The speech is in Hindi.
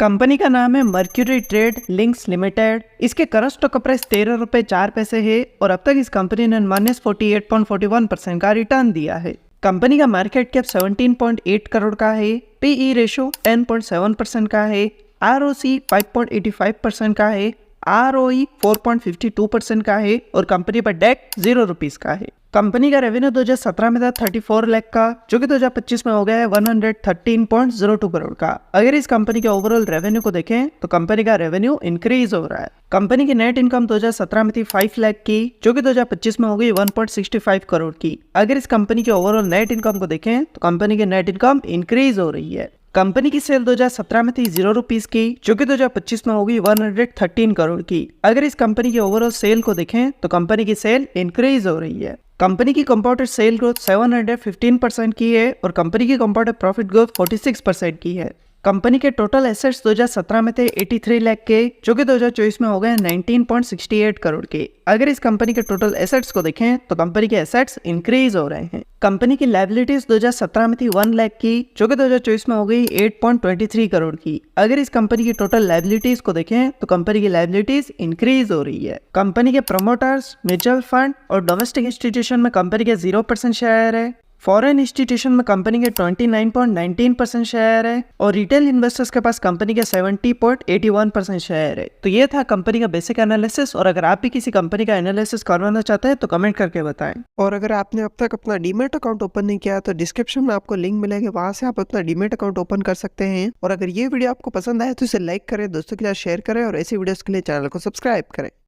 कंपनी का नाम है मर्क्यूरी ट्रेड लिंक्स लिमिटेड। इसके करंट स्टॉक प्राइस 13 रुपए 4 पैसे है और अब तक इस कंपनी ने -48.41% का रिटर्न दिया है। कंपनी का मार्केट कैप 17.8 करोड़ का है। पीई रेशो 10.7% का है। आरओसी 5.85% का है। आरओई 4.52% का है और कंपनी पर डेट 0 रुपीज का है। कंपनी का रेवेन्यू 2017 में था 34 लाख का, जो कि 2025 में हो गया है 113.02 करोड़ का। अगर इस कंपनी के ओवरऑल रेवेन्यू को देखें तो कंपनी का रेवेन्यू इंक्रीज हो रहा है। कंपनी की नेट इनकम 2017 में थी 5 लाख की, जो कि 2025 में हो गई 1.65 करोड़ की। अगर इस कंपनी के ओवरऑल नेट इनकम को देखें तो कंपनी की नेट इनकम इंक्रीज हो रही है। कंपनी की सेल 2017 में थी 0 रुपीज की, जो कि 2025 में होगी 113 करोड़ की। अगर इस कंपनी की ओवरऑल सेल को देखें तो कंपनी की सेल इंक्रीज हो रही है। कंपनी की कंपाउंडेड सेल ग्रोथ 715% की है और कंपनी की कंपाउंडेड प्रॉफिट ग्रोथ 46% की है। कंपनी के टोटल एसेट्स 2017 में थे 83 लाख के, जो कि 2024 में हो गए 19.68 करोड़ के। अगर इस कंपनी के टोटल एसेट्स को देखें तो कंपनी के एसेट्स इंक्रीज हो रहे हैं। कंपनी की लायबिलिटीज 2017 में थी 1 लाख की, जो कि 2024 में हो गई 8.23 करोड़ की। अगर इस कंपनी की टोटल लायबिलिटीज को देखें तो कंपनी की लायबिलिटीज इंक्रीज हो रही है। कंपनी के प्रमोटर्स, म्यूचुअल फंड और डोमेस्टिक इंस्टीट्यूशन में कंपनी के 0% शेयर है। फॉरेन इंस्टीट्यूशन में कंपनी के 29.19% शेयर है और रिटेल इन्वेस्टर्स के पास कंपनी के 70.81% शेयर है। तो ये था कंपनी का बेसिक एनालिसिस, और अगर आप भी किसी कंपनी का एनालिसिस करवाना चाहते हैं तो कमेंट करके बताएं। और अगर आपने अब तक अपना डीमैट अकाउंट ओपन नहीं किया तो डिस्क्रिप्शन में आपको लिंक मिलेगा, वहां से आप अपना डीमैट अकाउंट ओपन कर सकते हैं। और अगर ये वीडियो आपको पसंद आए तो इसे लाइक करें, दोस्तों के साथ शेयर करें और ऐसी वीडियोस के लिए चैनल को सब्सक्राइब करें।